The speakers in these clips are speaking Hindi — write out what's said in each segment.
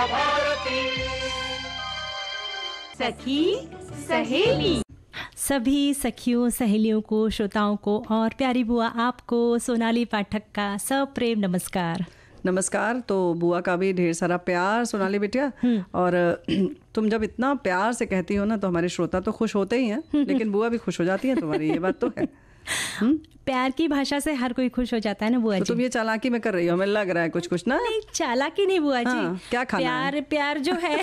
विद्या भारती। सखी सहेली। सभी सखियों सहेलियों को, श्रोताओं को और प्यारी बुआ आपको सोनाली पाठक का सप्रेम नमस्कार। नमस्कार। तो बुआ का भी ढेर सारा प्यार सोनाली बिटिया। और तुम जब इतना प्यार से कहती हो ना तो हमारे श्रोता तो खुश होते ही हैं, लेकिन बुआ भी खुश हो जाती है तुम्हारी, ये बात तो है। प्यार की भाषा से हर कोई खुश हो जाता है ना बुआ जी। तो तुम ये चालाकी में कर रही हो, हमें लग रहा है कुछ ना। नहीं, चालाकी नहीं बुआ जी। हाँ, क्या खाना प्यार है? प्यार जो है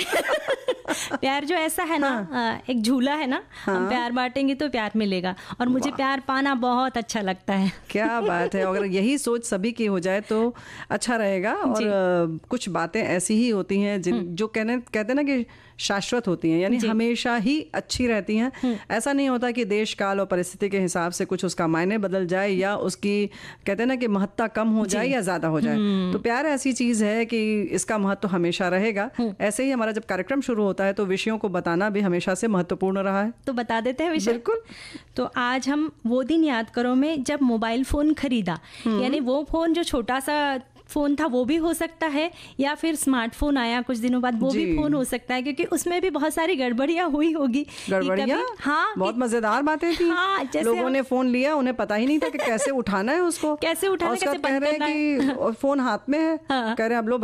प्यार जो ऐसा है ना, एक झूला है ना, हम प्यार बांटेंगे तो प्यार मिलेगा, और मुझे प्यार पाना बहुत अच्छा लगता है। क्या बात है। अगर यही सोच सभी की हो जाए तो अच्छा रहेगा। और कुछ बातें ऐसी ही होती हैं जो कहते हैं ना कि शाश्वत होती हैं, यानी हमेशा ही अच्छी रहती हैं। ऐसा नहीं होता कि देश काल और परिस्थिति के हिसाब से कुछ उसका मायने बदल जाए या उसकी कहते हैं ना कि महत्ता कम हो जाए या ज्यादा हो जाए। तो प्यार ऐसी चीज है कि इसका महत्व हमेशा रहेगा। ऐसे ही हमारा जब कार्यक्रम शुरू होता है तो विषयों को बताना भी हमेशा से महत्वपूर्ण रहा है। तो बता देते हैं विषय। बिल्कुल। तो आज हम वो दिन याद करो में जब मोबाइल फोन खरीदा, यानी वो फोन जो छोटा सा फोन था वो भी हो सकता है, या फिर स्मार्टफोन आया कुछ दिनों बाद वो भी फोन हो सकता है, क्योंकि उसमें भी बहुत सारी गड़बड़ियां हुई होगी। गड़बड़ियां? हाँ, बहुत मजेदार बातें थी। हाँ, लोगों ने फोन लिया, उन्हें पता ही नहीं था कि कैसे उठाना है उसको, कैसे उठाना, कैसे बंद कह रहे करना हैं कि फोन हाथ में है। कह रहे हैं अब लो,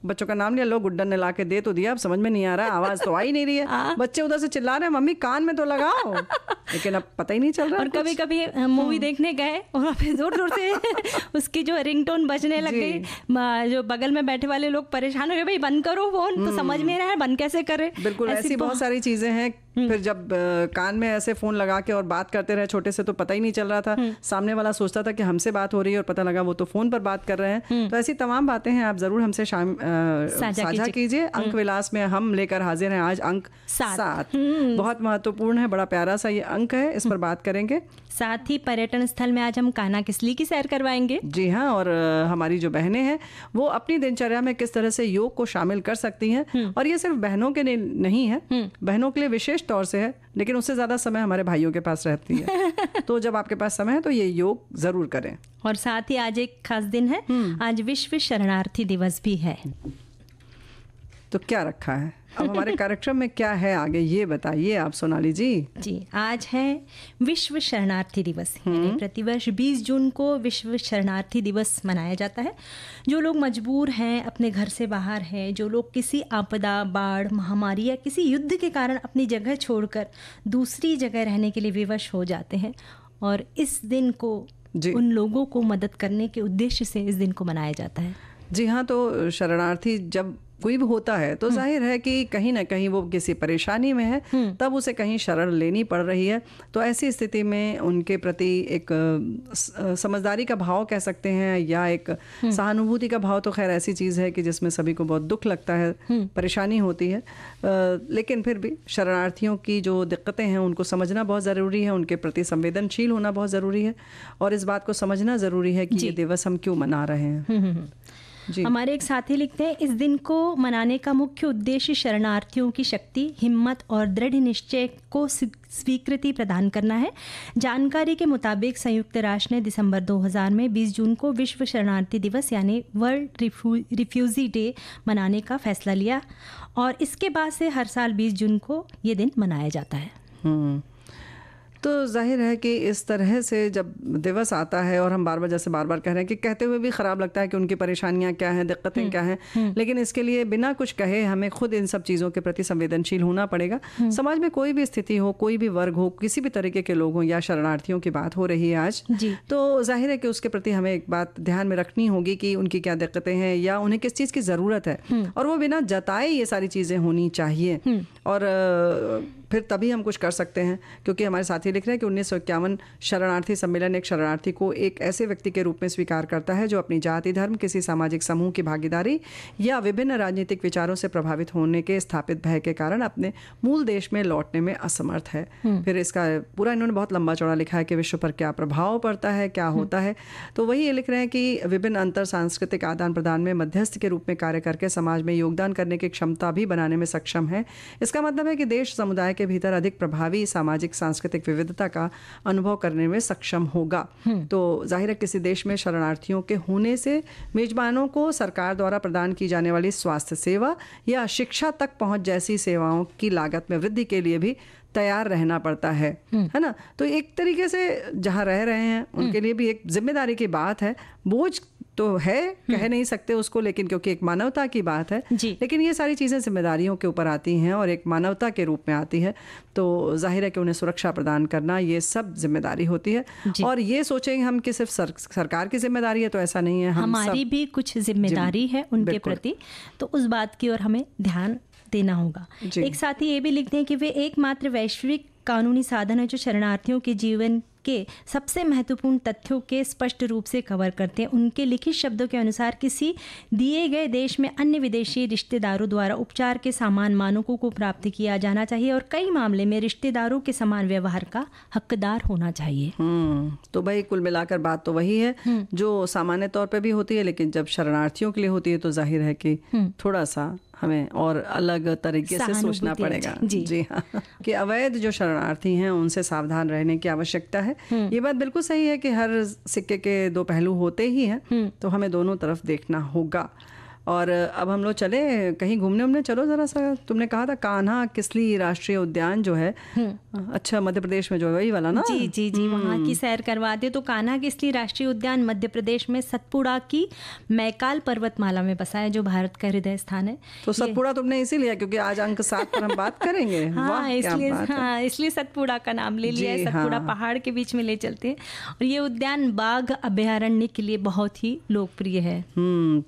बच्चों का नाम लिया, लो गुड्डन ने ला के दे तो दिया, अब समझ में नहीं आ रहा है, आवाज तो आ ही नहीं रही है। बच्चे उधर से चिल्ला रहे हैं मम्मी कान में तो लगाओ, लेकिन अब पता ही नहीं चल रहा। और कभी कभी मूवी देखने गए और फिर जोर जोर से उसकी जो रिंगटोन बजने लग गई, जो बगल में बैठे वाले लोग परेशान हो गए, भाई बंद करो फोन, तो समझ में रहा है बंद कैसे करें। बिल्कुल, ऐसी बहुत सारी चीजें हैं। फिर जब कान में ऐसे फोन लगा के और बात करते रहे छोटे से, तो पता ही नहीं चल रहा था, सामने वाला सोचता था कि हमसे बात हो रही है और पता लगा वो तो फोन पर बात कर रहे हैं। तो ऐसी तमाम बातें हैं, आप जरूर हमसे साझा कीजिए। अंक विलास में हम लेकर हाजिर हैं आज अंक 7। बहुत महत्वपूर्ण है, बड़ा प्यारा सा ये अंक है, इस पर बात करेंगे। साथ ही पर्यटन स्थल में आज हम कान्हा किसली की सैर करवाएंगे। जी हाँ, और हमारी जो बहनें हैं वो अपनी दिनचर्या में किस तरह से योग को शामिल कर सकती हैं। और ये सिर्फ बहनों के लिए नहीं है, बहनों के लिए विशेष तौर से है, लेकिन उससे ज्यादा समय हमारे भाइयों के पास रहती है। तो जब आपके पास समय है तो ये योग जरूर करें। और साथ ही आज एक खास दिन है, आज विश्व शरणार्थी दिवस भी है। तो क्या रखा है अब हमारे कार्यक्रम में, क्या है आगे, ये बताइए आप सोनाली जी। जी, आज है विश्व शरणार्थी दिवस। यानी प्रतिवर्ष 20 जून को विश्व शरणार्थी दिवस मनाया जाता है। जो लोग मजबूर हैं, अपने घर से बाहर हैं, जो लोग किसी आपदा, बाढ़, महामारी या किसी युद्ध के कारण अपनी जगह छोड़कर दूसरी जगह रहने के लिए विवश हो जाते हैं, और इस दिन को उन लोगों को मदद करने के उद्देश्य से इस दिन को मनाया जाता है। जी हाँ, तो शरणार्थी जब कोई भी होता है तो जाहिर है कि कहीं ना कहीं वो किसी परेशानी में है, तब उसे कहीं शरण लेनी पड़ रही है। तो ऐसी स्थिति में उनके प्रति एक समझदारी का भाव कह सकते हैं, या एक सहानुभूति का भाव, तो खैर ऐसी चीज़ है कि जिसमें सभी को बहुत दुख लगता है, परेशानी होती है। लेकिन फिर भी शरणार्थियों की जो दिक्कतें हैं उनको समझना बहुत ज़रूरी है, उनके प्रति संवेदनशील होना बहुत ज़रूरी है, और इस बात को समझना ज़रूरी है कि ये दिवस हम क्यों मना रहे हैं। हमारे एक साथी लिखते हैं, इस दिन को मनाने का मुख्य उद्देश्य शरणार्थियों की शक्ति, हिम्मत और दृढ़ निश्चय को स्वीकृति प्रदान करना है। जानकारी के मुताबिक संयुक्त राष्ट्र ने दिसंबर 2000 में 20 जून को विश्व शरणार्थी दिवस यानी वर्ल्ड रिफ्यूजी डे मनाने का फैसला लिया, और इसके बाद से हर साल 20 जून को ये दिन मनाया जाता है। तो जाहिर है कि इस तरह से जब दिवस आता है, और हम बार बार कह रहे हैं कि कहते हुए भी ख़राब लगता है कि उनकी परेशानियां क्या हैं, दिक्कतें क्या हैं, लेकिन इसके लिए बिना कुछ कहे हमें खुद इन सब चीज़ों के प्रति संवेदनशील होना पड़ेगा। समाज में कोई भी स्थिति हो, कोई भी वर्ग हो, किसी भी तरीके के लोग हों, या शरणार्थियों की बात हो रही है आज, तो जाहिर है कि उसके प्रति हमें एक बात ध्यान में रखनी होगी कि उनकी क्या दिक्कतें हैं या उन्हें किस चीज़ की ज़रूरत है, और वो बिना जताए ये सारी चीज़ें होनी चाहिए। और फिर तभी हम कुछ कर सकते हैं, क्योंकि हमारे साथी लिख रहे हैं कि 1951 शरणार्थी सम्मेलन एक शरणार्थी को एक ऐसे व्यक्ति के रूप में स्वीकार करता है जो अपनी जाति, धर्म, किसी सामाजिक समूह की भागीदारी या विभिन्न राजनीतिक विचारों से प्रभावित होने के स्थापित भय के कारण अपने मूल देश में लौटने में असमर्थ है। फिर इसका पूरा इन्होंने बहुत लंबा चौड़ा लिखा है कि विश्व पर क्या प्रभाव पड़ता है, क्या होता है। तो वही ये लिख रहे हैं कि विभिन्न अंतर सांस्कृतिक आदान प्रदान में मध्यस्थ के रूप में कार्य करके समाज में योगदान करने की क्षमता भी बनाने में सक्षम है। इसका मतलब है कि देश, समुदाय के भीतर अधिक प्रभावी सामाजिक सांस्कृतिक विविधता का अनुभव करने में सक्षम होगा। तो जाहिर है किसी देश में शरणार्थियों के होने से मेजबानों को सरकार द्वारा प्रदान की जाने वाली स्वास्थ्य सेवा या शिक्षा तक पहुंच जैसी सेवाओं की लागत में वृद्धि के लिए भी तैयार रहना पड़ता है ना। तो एक तरीके से जहाँ रह रहे हैं उनके लिए भी एक जिम्मेदारी की बात है। बोझ तो है, कह नहीं सकते उसको, लेकिन क्योंकि एक मानवता की बात है, लेकिन ये सारी चीज़ें जिम्मेदारियों के ऊपर आती हैं और एक मानवता के रूप में आती है। तो जाहिर है कि उन्हें सुरक्षा प्रदान करना ये सब जिम्मेदारी होती है। और ये सोचेंगे हम कि सिर्फ सरकार की जिम्मेदारी है, तो ऐसा नहीं है, हमारी भी कुछ जिम्मेदारी है उनके प्रति, तो उस बात की ओर हमें ध्यान देना होगा। एक साथी ये भी लिखते हैं कि वे एकमात्र वैश्विक कानूनी साधन है जो शरणार्थियों के जीवन के सबसे महत्वपूर्ण तथ्यों के स्पष्ट रूप से कवर करते हैं। उनके लिखित शब्दों के अनुसार किसी दिए गए देश में अन्य विदेशी रिश्तेदारों द्वारा उपचार के समान मानकों को प्राप्त किया जाना चाहिए और कई मामले में रिश्तेदारों के समान व्यवहार का हकदार होना चाहिए। तो भाई कुल मिलाकर बात तो वही है जो सामान्य तौर पे भी होती है, लेकिन जब शरणार्थियों के लिए होती है तो जाहिर है कि थोड़ा सा हमें और अलग तरीके से सोचना पड़ेगा। जी हाँ, कि अवैध जो शरणार्थी हैं उनसे सावधान रहने की आवश्यकता है। ये बात बिल्कुल सही है कि हर सिक्के के दो पहलू होते ही हैं, तो हमें दोनों तरफ देखना होगा। और अब हम लोग चले कहीं घूमने चलो जरा सा। तुमने कहा था कान्हा किसली राष्ट्रीय उद्यान जो है, अच्छा मध्य प्रदेश में जो है वही वाला ना? जी जी जी, वहाँ की सैर करवाते। तो कान्हा किसली राष्ट्रीय उद्यान मध्य प्रदेश में सतपुड़ा की मैकाल पर्वतमाला में बसा है, जो भारत का हृदय स्थान है। तो सतपुड़ा तुमने इसी लिया क्योंकि आज अंक 7 पर हम बात करेंगे। हाँ, इसलिए सतपुड़ा का नाम ले लिया है। सतपुड़ा पहाड़ के बीच में ले चलते हैं और ये उद्यान बाघ अभयारण्य के लिए बहुत ही लोकप्रिय है।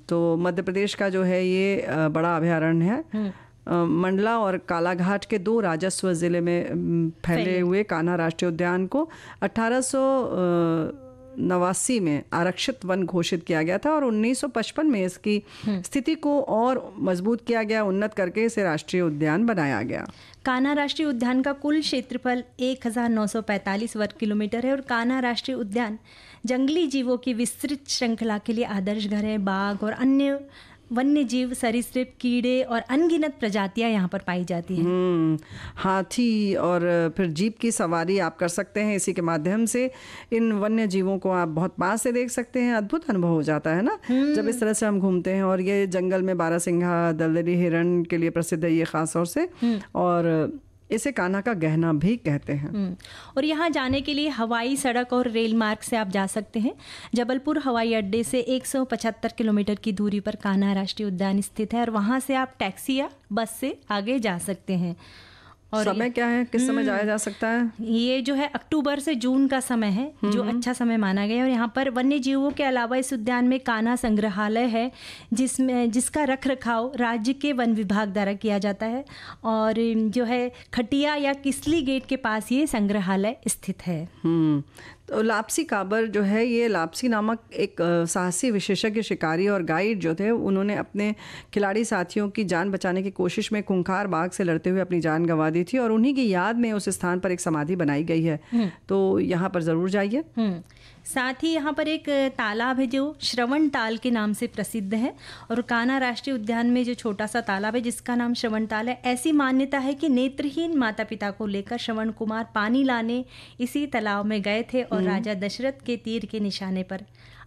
तो मध्य प्रदेश का जो है ये बड़ा अभयारण्य है। मंडला और कालाघाट के 2 राजस्व जिले में फैले हुए कान्हा राष्ट्रीय उद्यान को 1889 में आरक्षित वन घोषित किया गया था और 1955 में इसकी स्थिति को और मजबूत किया गया, उन्नत करके इसे राष्ट्रीय उद्यान बनाया गया। कान्हा राष्ट्रीय उद्यान का कुल क्षेत्रफल 1945 वर्ग किलोमीटर है और कान्हा राष्ट्रीय उद्यान जंगली जीवों की विस्तृत श्रृंखला के लिए आदर्श घर है। बाघ और अन्य वन्य जीव, सरीसृप, कीड़े और अनगिनत प्रजातियां यहाँ पर पाई जाती हैं। हाथी और फिर जीप की सवारी आप कर सकते हैं। इसी के माध्यम से इन वन्य जीवों को आप बहुत पास से देख सकते हैं। अद्भुत अनुभव हो जाता है ना जब इस तरह से हम घूमते हैं। और ये जंगल में बारहसिंघा, दलदली हिरण के लिए प्रसिद्ध है ये खास तौर से, और इसे कान्हा का गहना भी कहते हैं। और यहाँ जाने के लिए हवाई, सड़क और रेल मार्ग से आप जा सकते हैं। जबलपुर हवाई अड्डे से 175 किलोमीटर की दूरी पर कान्हा राष्ट्रीय उद्यान स्थित है और वहाँ से आप टैक्सी या बस से आगे जा सकते हैं। और समय क्या है, किस समय जाया जा सकता है? ये जो है अक्टूबर से जून का समय है, जो अच्छा समय माना गया है। और यहाँ पर वन्य जीवों के अलावा इस उद्यान में कान्हा संग्रहालय है, जिसका रख रखाव राज्य के वन विभाग द्वारा किया जाता है। और जो है खटिया या किसली गेट के पास ये संग्रहालय स्थित है। तो लापसी काबर जो है, ये लापसी नामक एक साहसी विशेषज्ञ शिकारी और गाइड जो थे, उन्होंने अपने खिलाड़ी साथियों की जान बचाने की कोशिश में खूंखार बाघ से लड़ते हुए अपनी जान गंवा दी थी और उन्हीं की याद में उस स्थान पर एक समाधि बनाई गई है। तो यहाँ पर ज़रूर जाइए। साथ ही यहाँ पर एक तालाब है जो श्रवण ताल के नाम से प्रसिद्ध है। और कान्हा राष्ट्रीय उद्यान में जो छोटा सा तालाब है जिसका नाम श्रवण ताल है, ऐसी मान्यता है कि नेत्रहीन माता पिता को लेकर श्रवण कुमार पानी लाने इसी तालाब में गए थे और राजा दशरथ के तीर के निशाने पर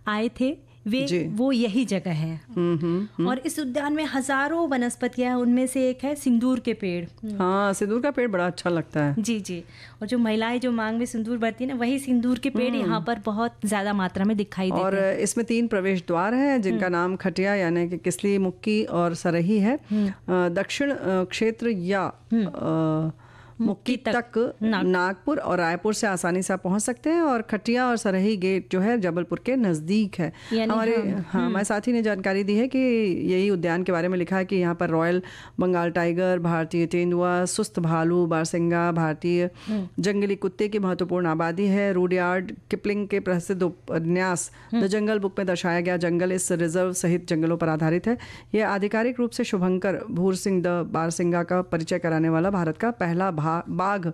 आए थे। वो यही जगह है। और इस उद्यान में हजारों वनस्पतियां, उनमें से एक है सिंदूर के पेड़। हाँ, सिंदूर का पेड़ बड़ा अच्छा लगता है। जी जी। और जो महिलाएं जो मांग में सिंदूर भरती है ना, वही सिंदूर के पेड़ यहाँ पर बहुत ज्यादा मात्रा में दिखाई देते हैं। और इसमें 3 प्रवेश द्वार हैं जिनका नाम खटिया यानी कि किसली, मुक्की और सरही है। दक्षिण क्षेत्र या मुक्की तक नागपुर और रायपुर से आसानी से आप पहुंच सकते हैं। और खटिया और सरही गेट जो है जबलपुर के नज़दीक है। हमारे साथी ने जानकारी दी है कि यही उद्यान के बारे में लिखा है कि यहाँ पर रॉयल बंगाल टाइगर, भारतीय तेंदुआ, सुस्त भालू, बारसिंगा, भारतीय जंगली कुत्ते की महत्वपूर्ण आबादी है। रूडयार्ड किपलिंग के प्रसिद्ध उपन्यास द जंगल बुक में दर्शाया गया जंगल इस रिजर्व सहित जंगलों पर आधारित है। यह आधिकारिक रूप से शुभंकर भूर सिंह द बारसिंगा का परिचय कराने वाला भारत का पहला बाघ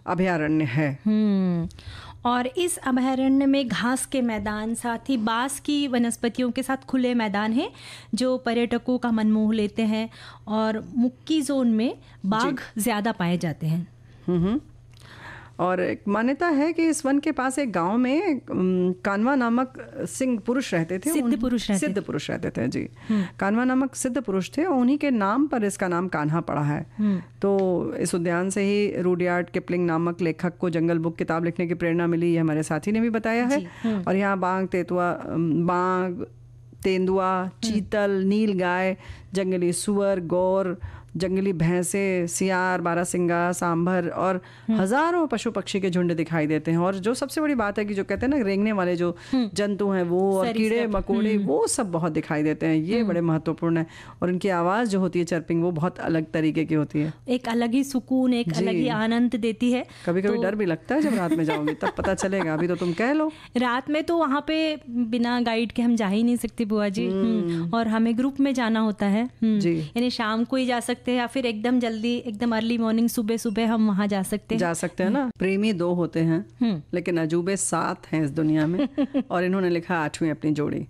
अभयारण्य है। और इस अभयारण्य में घास के मैदान, साथ ही बांस की वनस्पतियों के साथ खुले मैदान हैं जो पर्यटकों का मन मोह लेते हैं। और मुक्की जोन में बाघ ज़्यादा पाए जाते हैं। और एक मान्यता है कि इस वन के पास एक गांव में कान्वा नामक सिंह पुरुष रहते थे। सिद्ध पुरुष रहते थे जी। कान्वा नामक सिद्ध पुरुष थे और उन्हीं के नाम पर इसका नाम कान्हा पड़ा है। तो इस उद्यान से ही रुडयार्ड किपलिंग नामक लेखक को जंगल बुक किताब लिखने की प्रेरणा मिली, ये हमारे साथी ने भी बताया है। और यहाँ बाघ, तेंदुआ, चीतल, नील गाय, जंगली सुअर, गौर, जंगली भैंसे, सियार, बारहसिंगा, सांभर और हजारों पशु पक्षी के झुंड दिखाई देते हैं। और जो सबसे बड़ी बात है कि जो कहते हैं ना रेंगने वाले जो जंतु हैं वो, और कीड़े मकोड़े, वो सब बहुत दिखाई देते हैं। ये बड़े महत्वपूर्ण है। और इनकी आवाज़ जो होती है चर्पिंग, वो बहुत अलग तरीके की होती है, एक अलग ही सुकून, एक अलग ही आनंद देती है। कभी कभी डर भी लगता है जब रात में जाओगी, तब पता चलेगा। अभी तो तुम कह लो रात में तो वहाँ पे बिना गाइड के हम जा ही नहीं सकते बुआ जी। और हमें ग्रुप में जाना होता है जी। यानी शाम को ही जा सकते हैं या फिर एकदम जल्दी, एकदम अर्ली मॉर्निंग, सुबह सुबह हम वहाँ जा सकते हैं ना। प्रेमी 2 होते हैं लेकिन अजूबे 7 हैं इस दुनिया में, और इन्होंने लिखा 8वीं अपनी जोड़ी।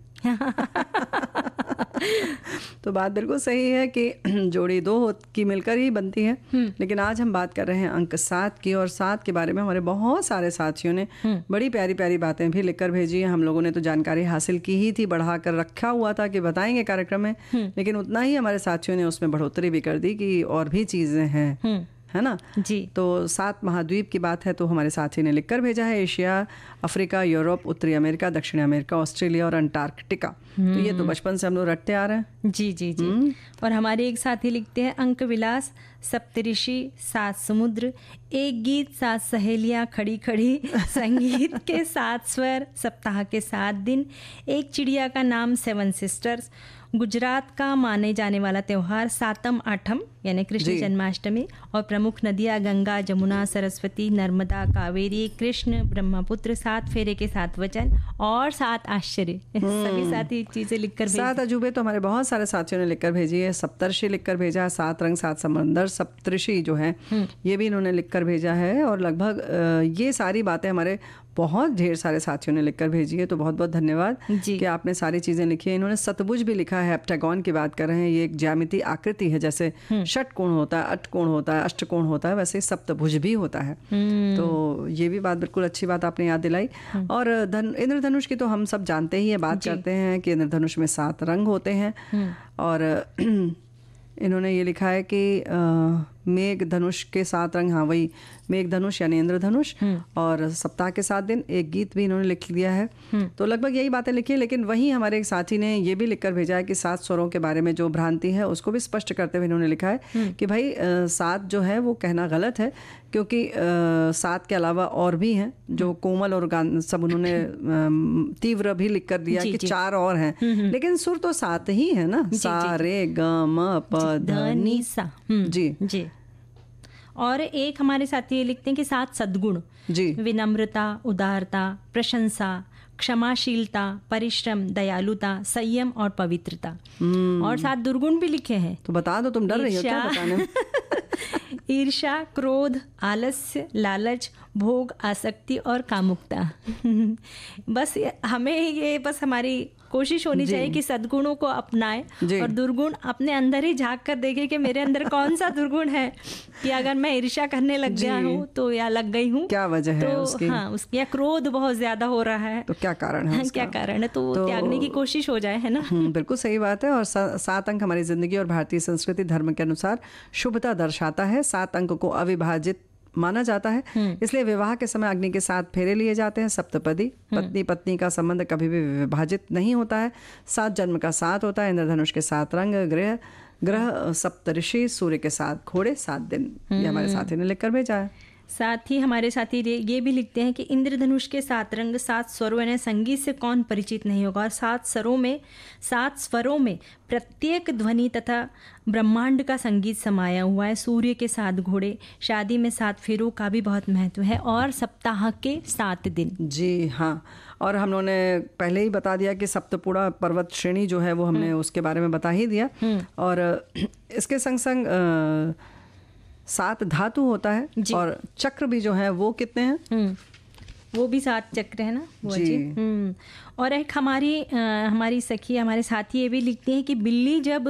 तो बात बिल्कुल सही है कि जोड़ी 2 की मिलकर ही बनती है। लेकिन आज हम बात कर रहे हैं अंक 7 की, और 7 के बारे में हमारे बहुत सारे साथियों ने बड़ी प्यारी प्यारी बातें भी लिखकर भेजी हैं। हम लोगों ने तो जानकारी हासिल की ही थी, बढ़ा कर रखा हुआ था कि बताएंगे कार्यक्रम में, लेकिन उतना ही हमारे साथियों ने उसमें बढ़ोतरी भी कर दी कि और भी चीज़ें हैं, है ना जी। तो 7 महाद्वीप की बात है तो हमारे साथी ने लिखकर भेजा है एशिया, अफ्रीका, यूरोप, उत्तरी अमेरिका, दक्षिण अमेरिका, ऑस्ट्रेलिया और अंटार्कटिका। तो ये तो बचपन से हम लोग रटते आ रहे हैं। जी जी जी। और हमारे एक साथी लिखते हैं अंक विलास, सप्तऋषि, 7 समुद्र, एक गीत, 7 सहेलियाँ खड़ी खड़ी, संगीत के 7 स्वर, सप्ताह के 7 दिन, एक चिड़िया का नाम 7 सिस्टर्स, गुजरात का माने जाने वाला त्यौहार सातम आठम यानी कृष्ण जन्माष्टमी, और प्रमुख नदियाँ गंगा, जमुना, सरस्वती, नर्मदा, कावेरी, कृष्ण, ब्रह्मपुत्र, 7 फेरे के 7 वचन और 7 आश्चर्य। सभी साथी चीजें लिखकर 7 अजूबे तो हमारे बहुत सारे साथियों ने लिखकर भेजी है। सप्तर्षि लिखकर भेजा है, 7 रंग 7 समंदर, सप्तऋषि जो है ये भी इन्होंने लिखकर भेजा है। और लगभग ये सारी बातें हमारे बहुत ढेर सारे साथियों ने लिखकर भेजी है। तो बहुत बहुत धन्यवाद कि आपने सारी चीज़ें लिखी है। इन्होंने सतभुज भी लिखा है, हेप्टागॉन की बात कर रहे हैं। ये एक ज्यामिति आकृति है, जैसे षटकोण होता है, अष्टकोण होता है, अष्टकोण होता है, वैसे सप्तभुज भी होता है। तो ये भी बात बिल्कुल अच्छी बात आपने याद दिलाई। और इंद्रधनुष की तो हम सब जानते ही है, बात करते हैं कि इंद्रधनुष में 7 रंग होते हैं। और इन्होंने ये लिखा है कि मेघ धनुष के 7 रंग, हाँ वही मेघ धनुष यानी इंद्रधनुष, और सप्ताह के 7 दिन, एक गीत भी इन्होंने लिख दिया है। तो लगभग यही बातें लिखी है। लेकिन वहीं हमारे एक साथी ने ये भी लिखकर भेजा है कि 7 स्वरों के बारे में जो भ्रांति है उसको भी स्पष्ट करते हुए इन्होंने लिखा है कि भाई 7 जो है वो कहना गलत है, क्योंकि 7 के अलावा और भी हैं जो कोमल और सब उन्होंने तीव्र भी लिख कर दिया कि 4 और हैं, लेकिन सुर तो 7 ही है ना, सा रे ग म प ध नि सा। जी। और एक हमारे साथी ये लिखते हैं कि 7 सद्गुण जी, विनम्रता, उदारता, प्रशंसा, क्षमाशीलता, परिश्रम, दयालुता, संयम और पवित्रता। और 7 दुर्गुण भी लिखे हैं। तो बता दो, तुम डर रही हो क्या बताने में? ईर्ष्या, क्रोध, आलस्य, लालच, भोग, आसक्ति और कामुकता। बस हमारी कोशिश होनी चाहिए कि सद्गुणों को अपनाएं और दुर्गुण अपने अंदर ही झांक कर देखें कि मेरे अंदर कौन सा दुर्गुण है, कि अगर मैं ईर्ष्या करने लग गया हूँ तो या लग गई हूँ, क्या वजह है तो उसकी? हाँ, या क्रोध बहुत ज्यादा हो रहा है तो क्या कारण है उसका? क्या कारण है, तो त्यागने की कोशिश हो जाए, है ना। बिल्कुल सही बात है। और 7 अंक हमारी जिंदगी और भारतीय संस्कृति धर्म के अनुसार शुभता दर्शाता है। 7 अंक को अविभाजित माना जाता है, इसलिए विवाह के समय अग्नि के 7 फेरे लिए जाते हैं। सप्तपदी, पत्नी पत्नी का संबंध कभी भी विभाजित नहीं होता है। 7 जन्म का 7 होता है। इंद्रधनुष के 7 रंग, ग्रह सप्तऋषि, सूर्य के 7 घोड़े, 7 दिन। ये हमारे साथी ने लिखकर भेजा है। साथ ही हमारे साथी ये भी लिखते हैं कि इंद्रधनुष के 7 रंग, 7 स्वरों यानी संगीत से कौन परिचित नहीं होगा। और 7 स्वरों में प्रत्येक ध्वनि तथा ब्रह्मांड का संगीत समाया हुआ है। सूर्य के 7 घोड़े, शादी में 7 फेरों का भी बहुत महत्व है, और सप्ताह के 7 दिन। जी हाँ, और हम लोगों ने पहले ही बता दिया कि सप्तपुड़ा पर्वत श्रेणी जो है वो हमने उसके बारे में बता ही दिया। और इसके संग संग 7 धातु होता है, और चक्र भी जो है वो कितने हैं? वो भी 7 चक्र है ना जी। और एक हमारी सखी, हमारे साथी ये भी लिखते हैं कि बिल्ली जब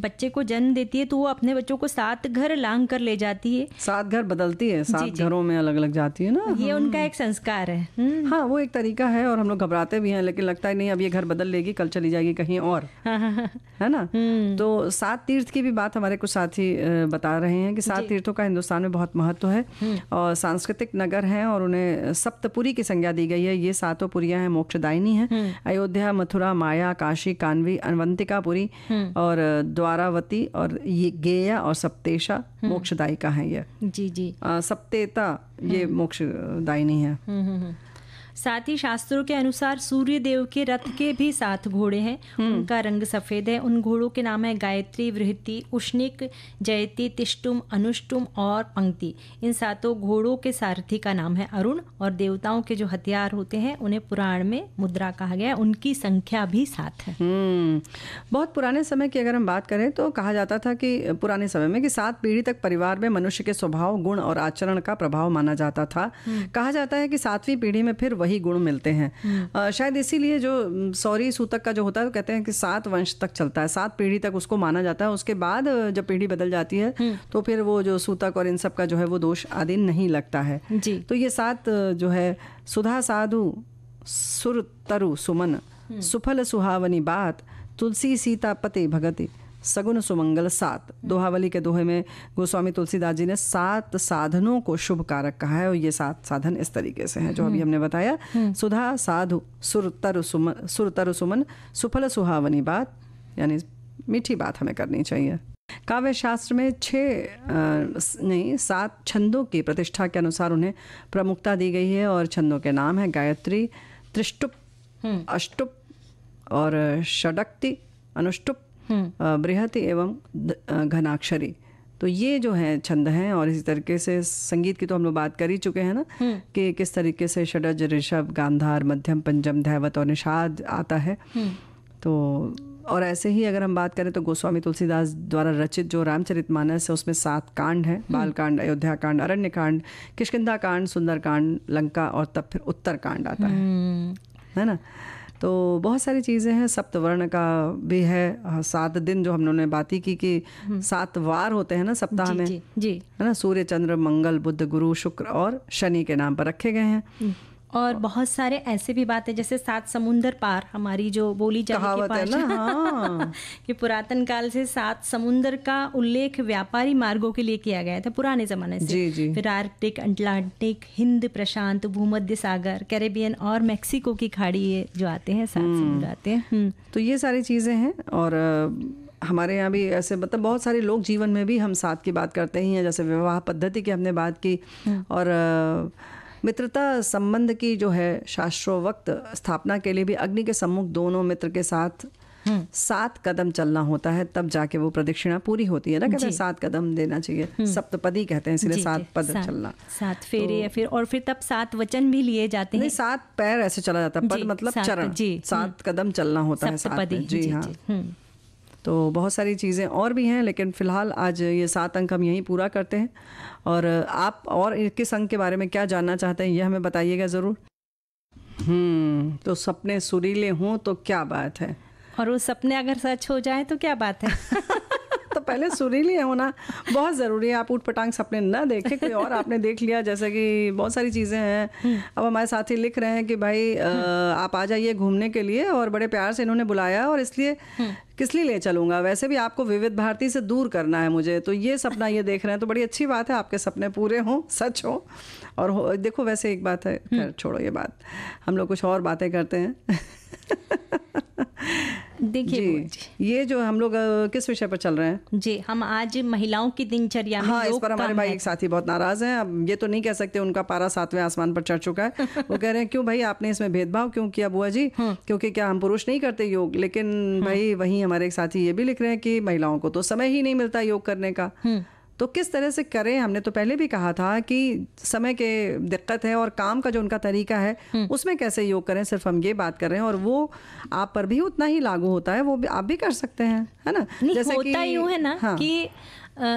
बच्चे को जन्म देती है तो वो अपने बच्चों को 7 घर लांग कर ले जाती है। 7 घर बदलती है, 7 घरों में अलग अलग जाती है ना। ये उनका एक संस्कार है। हाँ, वो एक तरीका है और हम लोग घबराते भी हैं, लेकिन लगता है नहीं अब ये घर बदल लेगी, कल चली जाएगी कहीं और, है ना। तो 7 तीर्थ की भी बात हमारे कुछ साथी बता रहे हैं कि 7 तीर्थों का हिंदुस्तान में बहुत महत्व है और सांस्कृतिक नगर हैं और उन्हें सप्तपुरी की संज्ञा दी गई है। ये 7 पुरियां हैं, मोक्षदायिनी हैं। अयोध्या, मथुरा, माया, काशी, कान्वी, अवंतिकापुरी और द्वारावती और ये गेया और सप्तेशा मोक्षदायिका है। ये जी सप्तेता ये मोक्षदायिनी है। साथ ही शास्त्रों के अनुसार सूर्य देव के रथ के भी 7 घोड़े हैं। उनका रंग सफेद है। उन घोड़ों के नाम है गायत्री, वृहति, उष्णिक, जयति, तिष्टुम, अनुष्टुम और पंक्ति। इन 7 घोड़ों के सारथी का नाम है अरुण और देवताओं के जो हथियार होते हैं उन्हें पुराण में मुद्रा कहा गया है। उनकी संख्या भी 7 है। बहुत पुराने समय की अगर हम बात करें तो कहा जाता था कि पुराने समय में कि 7 पीढ़ी तक परिवार में मनुष्य के स्वभाव, गुण और आचरण का प्रभाव माना जाता था। कहा जाता है कि 7वीं पीढ़ी में फिर वही गुण मिलते हैं। शायद इसीलिए जो सौरी सूतक का जो होता है तो कहते हैं कि 7 वंश तक चलता है, 7 पीढ़ी तक उसको माना जाता है। उसके बाद जब पीढ़ी बदल जाती है तो फिर वो जो सूतक और इन सब का जो है वो दोष आदि नहीं लगता है जी। तो ये 7 जो है सुधा साधु सुर तरु सुमन सुफल सुहावनी बात तुलसी सीता पति भगति सगुन सुमंगल 7। दोहावली के दोहे में गोस्वामी तुलसीदास जी ने 7 साधनों को शुभ कारक कहा है और ये 7 साधन इस तरीके से हैं जो अभी हमने बताया। सुधा साधु सुर तरु सुमन सुफल सुहावनी बात, यानी मीठी बात हमें करनी चाहिए। काव्य शास्त्र में 7 छंदों की प्रतिष्ठा के अनुसार उन्हें प्रमुखता दी गई है और छंदों के नाम है गायत्री, त्रिष्टुप, अष्टुप और षडक्ति, अनुष्टुप, बृहति एवं घनाक्षरी। तो ये जो है छंद हैं और इसी तरीके से संगीत की तो हम लोग बात कर ही चुके हैं ना कि किस तरीके से षडज, ऋषभ, गांधार, मध्यम, पंचम, धैवत और निषाद आता है। तो और ऐसे ही अगर हम बात करें तो गोस्वामी तुलसीदास द्वारा रचित जो रामचरितमानस है उसमें 7 कांड हैं। बाल कांड, अयोध्या कांड, अरण्य कांड, किष्किंधा कांड, सुंदर कांड, लंका और तब फिर उत्तर कांड आता है ना। तो बहुत सारी चीज़ें हैं। सप्तवर्ण का भी है। 7 दिन जो हम लोगों ने बात की कि 7 वार होते हैं ना सप्ताह में, जी है ना। सूर्य, चंद्र, मंगल, बुध, गुरु, शुक्र और शनि के नाम पर रखे गए हैं। और बहुत सारे ऐसे भी बातें जैसे 7 समुंदर पार, हमारी जो बोली जाती है ना कि पुरातन काल से 7 समुंदर का उल्लेख व्यापारी मार्गों के लिए किया गया था पुराने जमाने से। जी। फिर आर्कटिक, अटलांटिक, हिंद प्रशांत, भूमध्य सागर, कैरेबियन और मैक्सिको की खाड़ी ये जो आते हैं 7 समुद्र आते हैं। तो ये सारी चीज़ें हैं और हमारे यहाँ भी ऐसे मतलब बहुत सारे लोग जीवन में भी हम 7 की बात करते ही हैं। जैसे विवाह पद्धति की हमने बात की और मित्रता संबंध की जो है शास्त्रोक्त स्थापना के लिए भी अग्नि के सम्मुख दोनों मित्र के साथ 7 कदम चलना होता है, तब जाके वो प्रदक्षिणा पूरी होती है ना। कहते हैं 7 कदम देना चाहिए, सप्तपदी कहते हैं, इसलिए 7 पद चलना, 7 फेरे या फिर और फिर तब 7 वचन भी लिए जाते हैं। 7 पैर ऐसे चला जाता है, पद मतलब चरण, 7 कदम चलना होता है 7 में। जी हाँ। तो बहुत सारी चीज़ें और भी हैं लेकिन फ़िलहाल आज ये 7 अंक हम यहीं पूरा करते हैं। और आप और किस अंक के बारे में क्या जानना चाहते हैं ये हमें बताइएगा ज़रूर। तो सपने सुरीले हों तो क्या बात है, और वो सपने अगर सच हो जाए तो क्या बात है। तो पहले सुरीली होना बहुत ज़रूरी है। आप ऊट पटांग सपने ना देखें, कोई और आपने देख लिया, जैसे कि बहुत सारी चीज़ें हैं। अब हमारे साथी लिख रहे हैं कि भाई आप आ जाइए घूमने के लिए और बड़े प्यार से इन्होंने बुलाया और इसलिए किस लिए ले चलूँगा, वैसे भी आपको विविध भारती से दूर करना है मुझे, तो ये सपना ये देख रहे हैं तो बड़ी अच्छी बात है, आपके सपने पूरे हों, सच हों। और देखो वैसे एक बात है, खैर छोड़ो ये बात, हम लोग कुछ और बातें करते हैं। देखिए ये जो हम लोग किस विषय पर चल रहे हैं जी, हम आज महिलाओं की दिनचर्या में इस पर हमारे भाई एक साथी बहुत नाराज हैं। अब ये तो नहीं कह सकते उनका पारा 7वें आसमान पर चढ़ चुका है। वो कह रहे हैं क्यों भाई आपने इसमें भेदभाव क्यों किया बुआ जी, क्योंकि क्या हम पुरुष नहीं करते योग। लेकिन भाई वहीं हमारे एक साथी ये भी लिख रहे हैं कि महिलाओं को तो समय ही नहीं मिलता योग करने का, तो किस तरह से करें। हमने तो पहले भी कहा था कि समय के दिक्कत है और काम का जो उनका तरीका है उसमें कैसे योग करें, सिर्फ हम ये बात कर रहे हैं और वो आप पर भी उतना ही लागू होता है, वो भी आप भी कर सकते हैं, है ना। जैसे होता यूँ है ना कि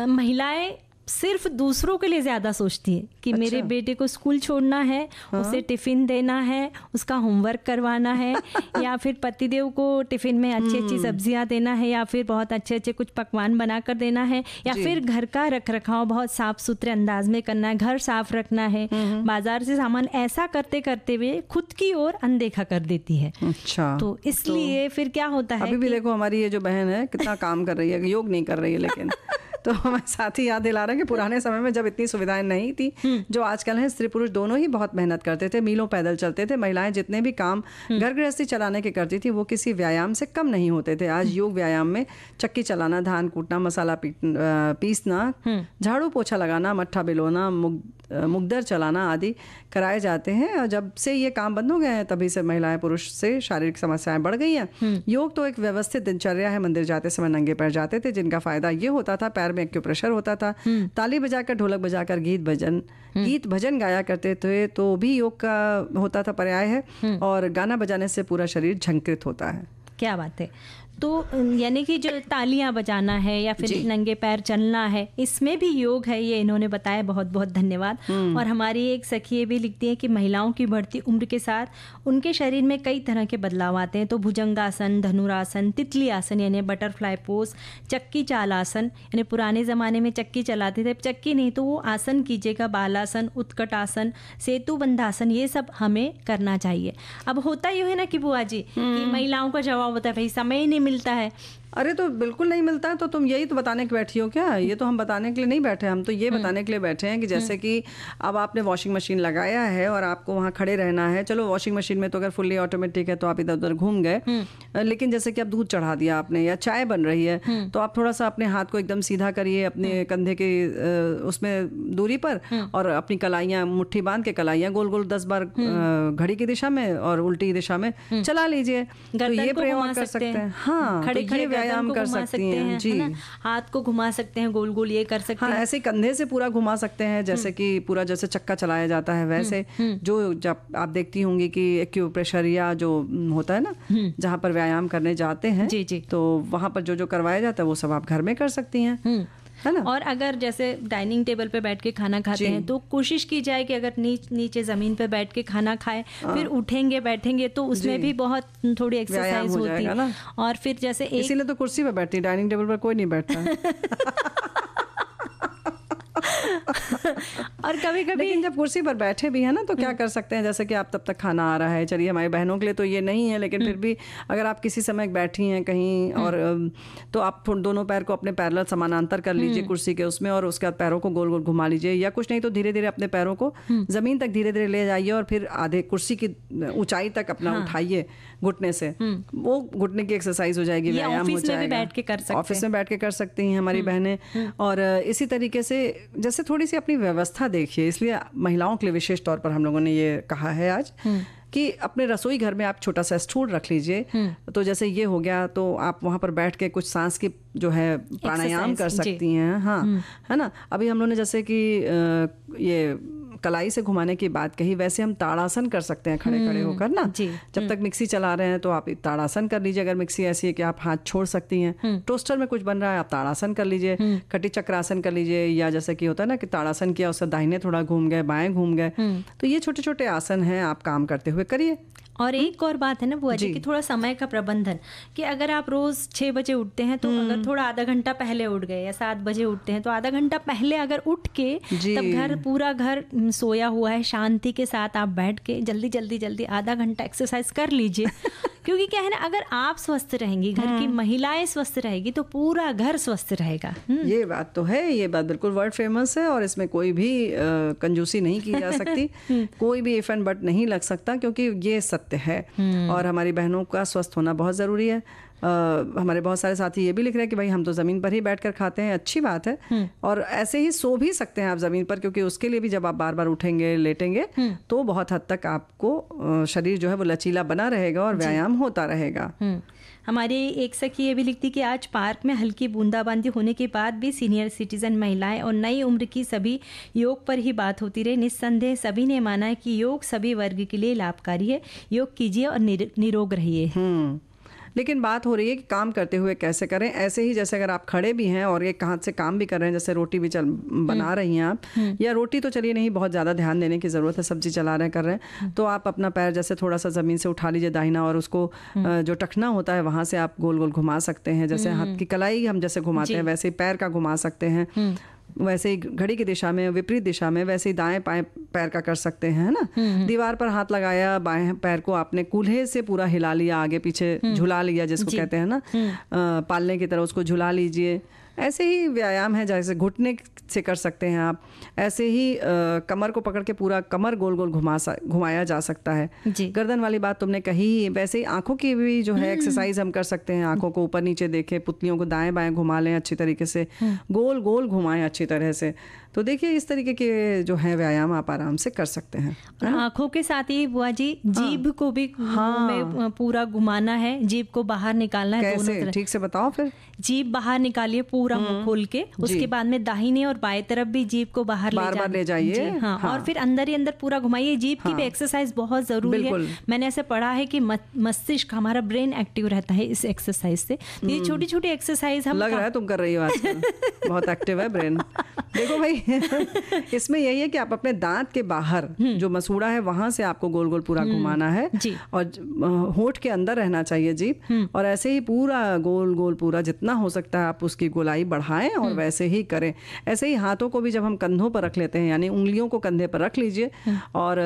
महिलाएं सिर्फ दूसरों के लिए ज़्यादा सोचती है कि मेरे बेटे को स्कूल छोड़ना है, उसे टिफ़िन देना है, उसका होमवर्क करवाना है, या फिर पतिदेव को टिफ़िन में अच्छी अच्छी सब्जियां देना है, या फिर बहुत अच्छे अच्छे कुछ पकवान बना कर देना है, या फिर घर का रख रखाव बहुत साफ सुथरे अंदाज में करना है, घर साफ रखना है, बाजार से सामान, ऐसा करते करते हुए खुद की ओर अनदेखा कर देती है। अच्छा, तो इसलिए फिर क्या होता है, अभी भी देखो हमारी ये जो बहन है कितना काम कर रही है, योग नहीं कर रही है, लेकिन तो हमारे साथ ही याद दिला रहे हैं कि पुराने समय में जब इतनी सुविधाएं नहीं थी जो आजकल है, स्त्री पुरुष दोनों ही बहुत मेहनत करते थे, मीलों पैदल चलते थे। महिलाएं जितने भी काम घर गृहस्थी चलाने के करती थी वो किसी व्यायाम से कम नहीं होते थे। आज योग व्यायाम में चक्की चलाना, धान कूटना, मसाला पीसना, झाड़ू पोछा लगाना, मट्ठा बिलोना, मुगदर चलाना आदि कराए जाते हैं। और जब से ये काम बंद हो गए हैं तभी से महिलाएं पुरुष से शारीरिक समस्याएं बढ़ गई हैं। योग तो एक व्यवस्थित दिनचर्या है। मंदिर जाते समय नंगे पैर जाते थे, जिनका फायदा ये होता था पैर में एक्यूप्रेशर होता था। ताली बजाकर, ढोलक बजाकर गीत भजन गाया करते थे, तो भी योग का होता था पर्याय है। और गाना बजाने से पूरा शरीर झंकृत होता है। क्या बात है। तो यानी कि जो तालियां बजाना है या फिर नंगे पैर चलना है, इसमें भी योग है, ये इन्होंने बताया। बहुत बहुत धन्यवाद। और हमारी एक सखी ये भी लिखती है कि महिलाओं की बढ़ती उम्र के साथ उनके शरीर में कई तरह के बदलाव आते हैं। तो भुजंगासन, धनुरासन, तितली आसन यानी बटरफ्लाई पोज, चक्की चाल आसन, यानी पुराने ज़माने में चक्की चलाते थे, चक्की नहीं तो वो आसन कीजिएगा, बालासन, उत्कट आसन, सेतु बंधासन, ये सब हमें करना चाहिए। अब होता ही है ना कि बुआ जी कि महिलाओं का जवाब होता है भाई समय नहीं मिलता है। अरे तो बिल्कुल नहीं मिलता है, तो तुम यही तो बताने के बैठी हो क्या? ये तो हम बताने के लिए नहीं बैठे, हम तो ये बताने के लिए बैठे हैं कि जैसे कि अब आपने वॉशिंग मशीन लगाया है और आपको वहाँ खड़े रहना है। चलो वॉशिंग मशीन में तो अगर फुल्ली ऑटोमेटिक है तो आप इधर उधर घूम गए, लेकिन जैसे कि अब दूध चढ़ा दिया आपने या चाय बन रही है तो आप थोड़ा सा अपने हाथ को एकदम सीधा करिए अपने कंधे के उसमें दूरी पर, और अपनी कलाइयाँ मुट्ठी बांध के कलाइयाँ गोल गोल 10 बार घड़ी की दिशा में और उल्टी दिशा में चला लीजिए। तो ये प्रयोग कर सकते हैं। हाँ, खड़े खड़े व्यायाम कर सकती हैं जी, हाथ को घुमा सकते हैं गोल गोल, ये कर सकते हैं। ऐसे कंधे से पूरा घुमा सकते हैं, जैसे कि पूरा जैसे चक्का चलाया जाता है वैसे। जो जब आप देखती होंगी कि एक्यूप्रेशर या जो होता है ना जहाँ पर व्यायाम करने जाते हैं जी जी, तो वहाँ पर जो जो करवाया जाता है वो सब आप घर में कर सकती हैं, है ना। और अगर जैसे डाइनिंग टेबल पे बैठ के खाना खाते हैं तो कोशिश की जाए कि अगर नीचे जमीन पे बैठ के खाना खाएं, फिर उठेंगे बैठेंगे तो उसमें भी बहुत थोड़ी एक्सरसाइज होती है। और फिर जैसे इसीलिए तो कुर्सी पे बैठती, डाइनिंग टेबल पर कोई नहीं बैठता। और कभी कभी लेकिन जब कुर्सी पर बैठे भी है ना तो क्या कर सकते हैं, जैसे कि आप तब तक खाना आ रहा है, चलिए हमारी बहनों के लिए तो ये नहीं है, लेकिन फिर भी अगर आप किसी समय बैठी हैं कहीं और तो आप दोनों पैर को अपने पैरेलल समानांतर कर लीजिए कुर्सी के उसमें, और उसके बाद पैरों को गोल गोल घुमा लीजिए, या कुछ नहीं तो धीरे धीरे अपने पैरों को जमीन तक धीरे धीरे ले जाइए और फिर आधे कुर्सी की ऊंचाई तक अपना उठाइए घुटने से। वो घुटने की एक्सरसाइज हो जाएगी, व्यायाम हो जाएगा। ऑफिस में बैठ के कर सकती हैं हमारी बहनें। और इसी तरीके से जैसे थोड़ी सी अपनी व्यवस्था देखिए, इसलिए महिलाओं के लिए विशेष तौर पर हम लोगों ने ये कहा है आज कि अपने रसोई घर में आप छोटा सा स्टूल रख लीजिए। तो जैसे ये हो गया तो आप वहाँ पर बैठ के कुछ सांस की जो है प्राणायाम कर सकती हैं। हाँ, है ना। अभी हम लोगों ने जैसे कि ये कलाई से घुमाने की बात कही, वैसे हम ताड़ासन कर सकते हैं खड़े खड़े होकर ना। जब तक मिक्सी चला रहे हैं तो आप ताड़ासन कर लीजिए, अगर मिक्सी ऐसी है कि आप हाथ छोड़ सकती हैं। टोस्टर में कुछ बन रहा है आप ताड़ासन कर लीजिए, कटी चक्रासन कर लीजिए, या जैसे कि होता है ना कि ताड़ासन किया उससे दाहिने थोड़ा घूम गए, बाएं घूम गए। तो ये छोटे छोटे आसन हैं, आप काम करते हुए करिए। और एक और बात है ना बुआ जी कि थोड़ा समय का प्रबंधन, कि अगर आप रोज 6 बजे उठते हैं तो अगर थोड़ा आधा घंटा पहले उठ गए, या 7 बजे उठते हैं तो आधा घंटा पहले अगर उठ के तब पूरा घर सोया हुआ है, शांति के साथ आप बैठ के जल्दी आधा घंटा एक्सरसाइज कर लीजिए। क्योंकि क्या है ना, अगर आप स्वस्थ रहेंगी, घर की महिलाएं स्वस्थ रहेगी तो पूरा घर स्वस्थ रहेगा। ये बात तो है, ये बात बिल्कुल वर्ल्ड फेमस है और इसमें कोई भी कंजूसी नहीं की जा सकती, कोई भी इफ एंड बट नहीं लग सकता, क्योंकि ये सत्य है। और हमारी बहनों का स्वस्थ होना बहुत ज़रूरी है। हमारे बहुत सारे साथी ये भी लिख रहे हैं कि भाई हम तो ज़मीन पर ही बैठकर खाते हैं, अच्छी बात है। और ऐसे ही सो भी सकते हैं आप ज़मीन पर, क्योंकि उसके लिए भी जब आप बार बार उठेंगे लेटेंगे तो बहुत हद तक आपको शरीर जो है वो लचीला बना रहेगा और व्यायाम होता रहेगा। हमारी एक सखी ये भी लिखती कि आज पार्क में हल्की बूंदाबांदी होने के बाद भी सीनियर सिटीजन महिलाएं और नई उम्र की सभी योग पर ही बात होती रही। निस्संदेह सभी ने माना है कि योग सभी वर्ग के लिए लाभकारी है। योग कीजिए और निरोग रहिए। लेकिन बात हो रही है कि काम करते हुए कैसे करें। ऐसे ही जैसे अगर आप खड़े भी हैं और एक हाथ से काम भी कर रहे हैं, जैसे रोटी भी बना रही हैं आप, या रोटी तो चलिए नहीं बहुत ज़्यादा ध्यान देने की ज़रूरत है, सब्जी चला रहे हैं कर रहे हैं, तो आप अपना पैर जैसे थोड़ा सा ज़मीन से उठा लीजिए दाहिना, और उसको जो टखना होता है वहाँ से आप गोल गोल घुमा सकते हैं। जैसे हाथ की कलाई हम जैसे घुमाते हैं वैसे ही पैर का घुमा सकते हैं। वैसे ही घड़ी की दिशा में, विपरीत दिशा में, वैसे ही दाएं बाएं पैर का कर सकते हैं, है ना। दीवार पर हाथ लगाया, बाएं पैर को आपने कूल्हे से पूरा हिला लिया, आगे पीछे झुला लिया, जिसको कहते हैं ना पालने की तरह, उसको झुला लीजिए। ऐसे ही व्यायाम है, जैसे घुटने से कर सकते हैं आप। ऐसे ही कमर को पकड़ के पूरा कमर गोल गोल घुमाया जा सकता है। गर्दन वाली बात तुमने कही ही। वैसे ही आंखों की भी जो है एक्सरसाइज हम कर सकते हैं। आंखों को ऊपर नीचे देखें, पुतलियों को दाएं बाएं घुमा लें अच्छी तरीके से, गोल गोल घुमाएं अच्छी तरह से। तो देखिए इस तरीके के जो है व्यायाम आप आराम से कर सकते हैं। आंखों के साथ ही बुआ जी जीभ को भी में पूरा घुमाना है, जीभ को बाहर निकालना है। कैसे, ठीक से बताओ फिर। जीभ बाहर निकालिए पूरा मुंह खोल के, उसके बाद में दाहिने और बाएं तरफ भी जीभ को बाहर ले जाइए। हाँ, और फिर अंदर ही अंदर पूरा घुमाइए। जीभ की भी एक्सरसाइज बहुत जरूरी है। मैंने ऐसे पढ़ा है कि मस्तिष्क, हमारा ब्रेन एक्टिव रहता है इस एक्सरसाइज से। ये छोटी छोटी एक्सरसाइज हम लग रहा है तुम कर रही हो आजकल। बहुत एक्टिव है ब्रेन। देखो भाई इसमें यही है कि आप अपने दांत के बाहर जो मसूड़ा है वहां से आपको गोल गोल पूरा घुमाना है, और होंठ के अंदर रहना चाहिए जीभ, और ऐसे ही पूरा गोल गोल पूरा जितना हो सकता है आप उसकी गोलाई बढ़ाएं और वैसे ही करें। ऐसे ही हाथों को भी जब हम कंधों पर रख लेते हैं, यानी उंगलियों को कंधे पर रख लीजिए, और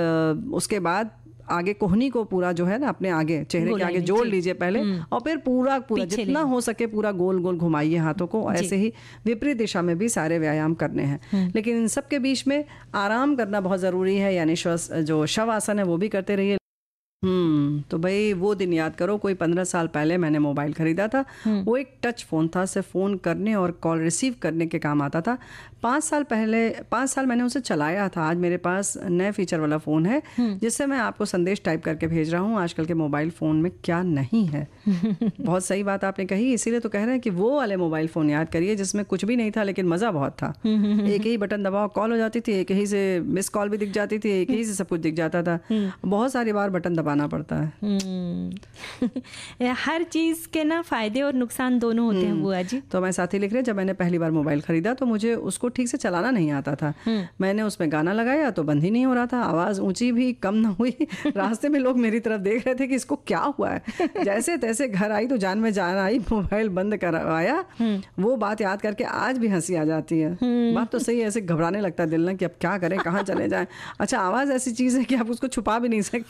उसके बाद आगे कोहनी को पूरा जो है ना अपने आगे चेहरे के आगे जोड़ लीजिए पहले, और फिर पूरा जितना हो सके पूरा गोल गोल घुमाइए हाथों को। ऐसे ही विपरीत दिशा में भी सारे व्यायाम करने हैं, लेकिन इन सब के बीच में आराम करना बहुत ज़रूरी है, यानी जो शवासन है वो भी करते रहिए। तो भाई वो दिन याद करो, कोई 15 साल पहले मैंने मोबाइल खरीदा था। वो एक टच फ़ोन था, सिर्फ फ़ोन करने और कॉल रिसीव करने के काम आता था। 5 साल मैंने उसे चलाया था। आज मेरे पास नए फीचर वाला फ़ोन है, जिससे मैं आपको संदेश टाइप करके भेज रहा हूँ। आजकल के मोबाइल फ़ोन में क्या नहीं है। बहुत सही बात आपने कही, इसीलिए तो कह रहे हैं कि वो वाले मोबाइल फ़ोन याद करिए जिसमें कुछ भी नहीं था लेकिन मज़ा बहुत था। एक ही बटन दबाओ कॉल हो जाती थी, एक ही से मिस कॉल भी दिख जाती थी, एक ही से सब कुछ दिख जाता था। बहुत सारी बार बटन दबाना पड़ता है। हर चीज़ के ना फायदे और नुकसान दोनों होते हैं बुआ जी। तो मैं साथी लिख रहे हैं, जब मैंने पहली बार मोबाइल खरीदा तो मुझे उसको ठीक से चलाना नहीं आता था। मैंने उसमें गाना लगाया तो बंद ही नहीं हो रहा था, आवाज़ ऊंची भी कम ना हुई। रास्ते में लोग मेरी तरफ देख रहे थे कि इसको क्या हुआ है। जैसे तैसे घर आई तो जान में जान आई, मोबाइल बंद करवाया। वो बात याद करके आज भी हंसी आ जाती है। बात तो सही है, ऐसे घबराने लगता है दिल ना कि अब क्या करें, कहाँ चले जाएं। अच्छा, आवाज़ ऐसी चीज़ है कि आप उसको छुपा भी नहीं सकते।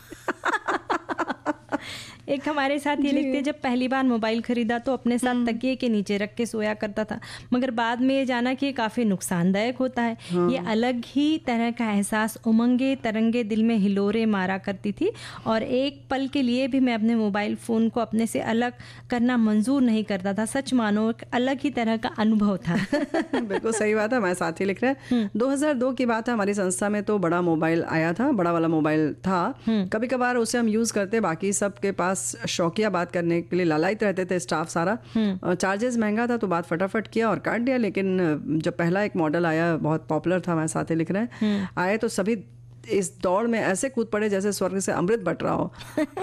एक हमारे साथ ये लिखते, जब पहली बार मोबाइल खरीदा तो अपने साथ तकिए के नीचे रख के सोया करता था, मगर बाद में ये जाना कि ये काफ़ी नुकसानदायक होता है। ये अलग ही तरह का एहसास, उमंगे तरंगे दिल में हिलोरे मारा करती थी, और एक पल के लिए भी मैं अपने मोबाइल फ़ोन को अपने से अलग करना मंजूर नहीं करता था। सच मानो एक अलग ही तरह का अनुभव था। बिल्कुल सही बात है। हमारे साथी लिख रहे हैं 2002 की बात है, हमारी संस्था में तो बड़ा मोबाइल आया था, बड़ा वाला मोबाइल था। कभी कभार उसे हम यूज़ करते, बाकी सब के पास शौकिया बात करने के लिए लालायित रहते थे स्टाफ सारा। चार्जेस महंगा था तो बात फटाफट किया और काट दिया। लेकिन जब पहला एक मॉडल आया, बहुत पॉपुलर था, हमारे साथी लिख रहे हैं, आए तो सभी इस दौड़ में ऐसे कूद पड़े जैसे स्वर्ग से अमृत बट रहा हो।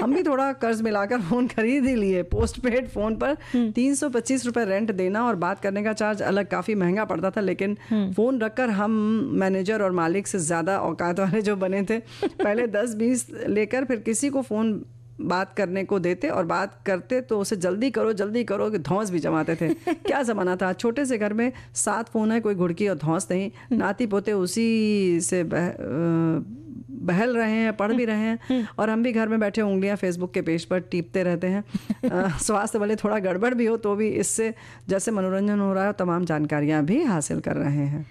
हम भी थोड़ा कर्ज मिलाकर फ़ोन खरीद ही लिए। पोस्ट पेड फ़ोन पर 325 रुपये रेंट देना और बात करने का चार्ज अलग, काफ़ी महंगा पड़ता था। लेकिन फ़ोन रखकर हम मैनेजर और मालिक से ज़्यादा औकात वाले जो बने थे, पहले 10-20 लेकर फिर किसी को फ़ोन बात करने को देते, और बात करते तो उसे जल्दी करो कि धौंस भी जमाते थे। क्या ज़माना था। छोटे से घर में 7 फ़ोन है, कोई घुड़की और धौंस नहीं। नाती पोते उसी से बहल रहे हैं, पढ़ भी रहे हैं, और हम भी घर में बैठे उंगलियां फेसबुक के पेज पर टीपते रहते हैं। स्वास्थ्य भले थोड़ा गड़बड़ भी हो तो भी इससे जैसे मनोरंजन हो रहा है, तमाम जानकारियाँ भी हासिल कर रहे हैं।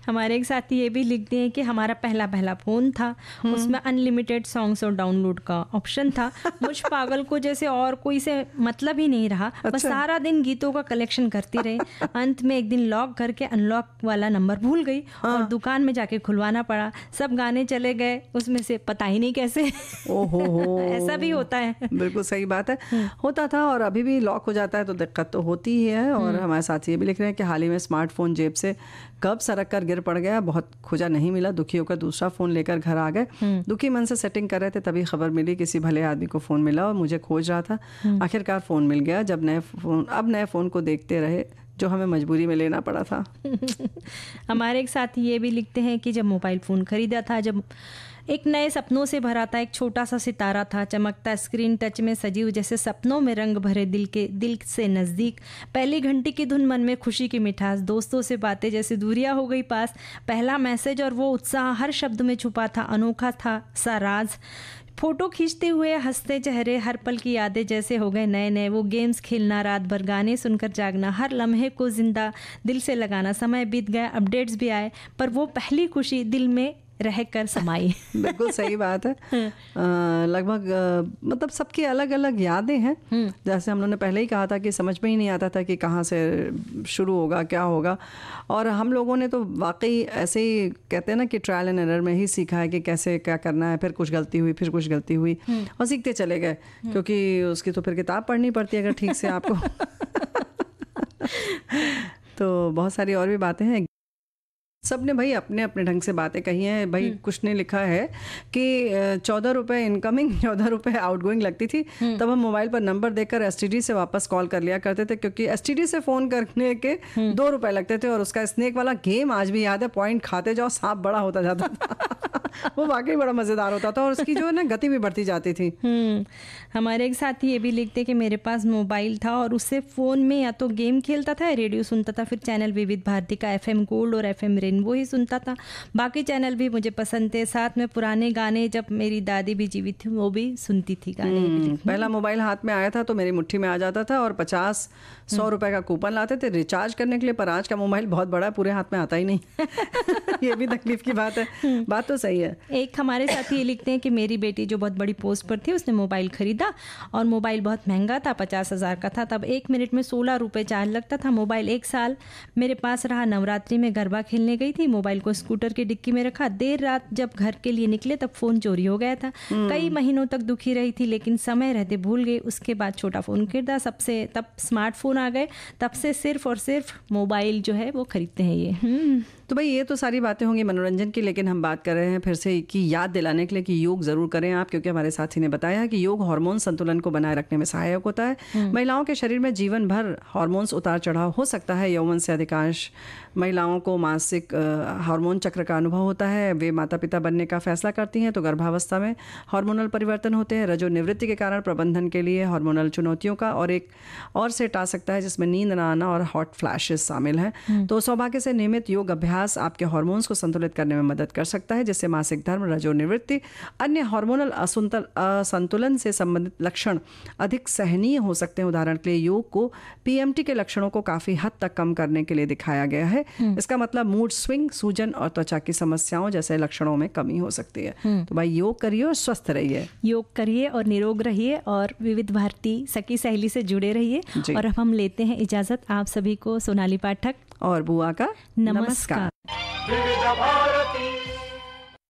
हमारे एक साथी ये भी लिखते हैं कि हमारा पहला फ़ोन था, उसमें अनलिमिटेड सॉन्ग्स और डाउनलोड का ऑप्शन था। मुझ पागल को जैसे और कोई से मतलब ही नहीं रहा। बस सारा दिन गीतों का कलेक्शन करती रही। अंत में एक दिन लॉक करके अनलॉक वाला नंबर भूल गई और दुकान में जाके खुलवाना पड़ा। सब गाने चले गए उसमें से, पता ही नहीं कैसे। ओहो ऐसा भी होता है। बिल्कुल सही बात है, होता था और अभी भी लॉक हो जाता है तो दिक्कत तो होती ही है। और हमारे साथी ये भी लिख रहे हैं कि हाल ही में स्मार्टफोन जेब से कब सरक कर गिर पड़ गया, बहुत खोजा नहीं मिला, दुखी होकर दूसरा फ़ोन लेकर घर आ गए। दुखी मन से सेटिंग कर रहे थे, तभी खबर मिली किसी भले आदमी को फ़ोन मिला और मुझे खोज रहा था। आखिरकार फ़ोन मिल गया। जब नए फ़ोन को देखते रहे जो हमें मजबूरी में लेना पड़ा था। हमारे एक साथी ये भी लिखते हैं कि जब मोबाइल फ़ोन खरीदा था, जब एक नए सपनों से भरा था, एक छोटा सा सितारा था, चमकता स्क्रीन टच में सजीव जैसे सपनों में रंग भरे दिल से नज़दीक, पहली घंटी की धुन मन में खुशी की मिठास, दोस्तों से बातें जैसे दूरियां हो गई पास, पहला मैसेज और वो उत्साह हर शब्द में छुपा था, अनोखा था सा राज, फोटो खींचते हुए हंसते चेहरे, हर पल की यादें जैसे हो गए नए नए, वो गेम्स खेलना, रात भर गाने सुनकर जागना, हर लम्हे को जिंदा दिल से लगाना। समय बीत गया, अपडेट्स भी आए, पर वो पहली खुशी दिल में रह कर समाई। बिल्कुल सही बात है। लगभग मतलब सबकी अलग अलग यादें हैं। जैसे हम लोगों ने पहले ही कहा था कि समझ में ही नहीं आता था कि कहाँ से शुरू होगा, क्या होगा, और हम लोगों ने तो वाकई ऐसे ही कहते हैं ना कि ट्रायल एंड एरर में ही सीखा है कि कैसे क्या करना है। फिर कुछ गलती हुई, फिर कुछ गलती हुई और सीखते चले गए, क्योंकि उसकी तो फिर किताब पढ़नी पड़ती है अगर ठीक से आपको। तो बहुत सारी और भी बातें हैं। सब ने भाई अपने अपने ढंग से बातें कही हैं। भाई कुछ ने लिखा है कि 14 रुपये इनकमिंग, 14 रुपये आउटगोइंग लगती थी, तब हम मोबाइल पर नंबर देकर एसटीडी से वापस कॉल कर लिया करते थे, क्योंकि एसटीडी से फ़ोन करने के 2 रुपये लगते थे। और उसका स्नेक वाला गेम आज भी याद है, पॉइंट खाते जाओ सांप बड़ा होता जाता था। वो वाकई बड़ा मज़ेदार होता था और उसकी जो है ना गति भी बढ़ती जाती थी। हमारे एक साथी ये भी लिखते कि मेरे पास मोबाइल था और उससे फ़ोन में या तो गेम खेलता था, रेडियो सुनता था, फिर चैनल विविध भारती का FM गोल्ड और FM रेनबो ही सुनता था। बाकी चैनल भी मुझे पसंद थे, साथ में पुराने गाने, जब मेरी दादी भी जीवित थी वो भी सुनती थी गाने। पहला मोबाइल हाथ में आया था तो मेरी मुट्ठी में आ जाता था और 50-100 रुपए का कूपन लाते थे रिचार्ज करने के लिए, पर आज का मोबाइल बहुत बड़ा है, पूरे हाथ में आता ही नहीं। ये भी तकलीफ की बात है। बात तो सही है। एक हमारे साथी ये लिखते हैं कि मेरी बेटी जो बहुत बड़ी पोस्ट पर थी, उसने मोबाइल खरीदा और मोबाइल बहुत महंगा था, 50,000 का था। तब 1 मिनट में 16 रुपये चार्ज लगता था। मोबाइल 1 साल मेरे पास रहा। नवरात्रि में गरबा खेलने गई थी, मोबाइल को स्कूटर की डिक्की में रखा। देर रात जब घर के लिए निकले तब फ़ोन चोरी हो गया था। कई महीनों तक दुखी रही थी, लेकिन समय रहते भूल गई। उसके बाद छोटा फ़ोन खरीदा, तब स्मार्टफोन आ गए, तब से सिर्फ और सिर्फ मोबाइल जो है वो खरीदते हैं ये। तो भाई ये तो सारी बातें होंगी मनोरंजन की, लेकिन हम बात कर रहे हैं फिर से कि याद दिलाने के लिए कि योग ज़रूर करें आप, क्योंकि हमारे साथी ने बताया कि योग हार्मोन संतुलन को बनाए रखने में सहायक होता है। महिलाओं के शरीर में जीवन भर हार्मोन्स उतार चढ़ाव हो सकता है। यौवन से अधिकांश महिलाओं को मासिक हार्मोन चक्र का अनुभव होता है। वे माता पिता बनने का फैसला करती हैं तो गर्भावस्था में हार्मोनल परिवर्तन होते हैं। रजो निवृत्ति के कारण प्रबंधन के लिए हार्मोनल चुनौतियों का और एक और सेट आ सकता है, जिसमें नींद न आना और हॉट फ्लैशेस शामिल हैं। तो सौभाग्य से नियमित योग अभ्यास आपके हार्मोन्स को संतुलित करने में मदद कर सकता है, जिससे मासिक धर्म, रजो निवृत्ति, अन्य हार्मोनल असंतुलन से संबंधित लक्षण अधिक सहनीय हो सकते हैं। उदाहरण के लिए योग को PMT के लक्षणों को काफ़ी हद तक कम करने के लिए दिखाया गया है। इसका मतलब मूड स्विंग, सूजन और त्वचा की समस्याओं जैसे लक्षणों में कमी हो सकती है। तो भाई योग करिए और स्वस्थ रहिए। योग करिए और निरोग रहिए और विविध भारती सखी सहेली से जुड़े रहिए। और अब हम लेते हैं इजाज़त। आप सभी को सोनाली पाठक और बुआ का नमस्कार। विविध भारती।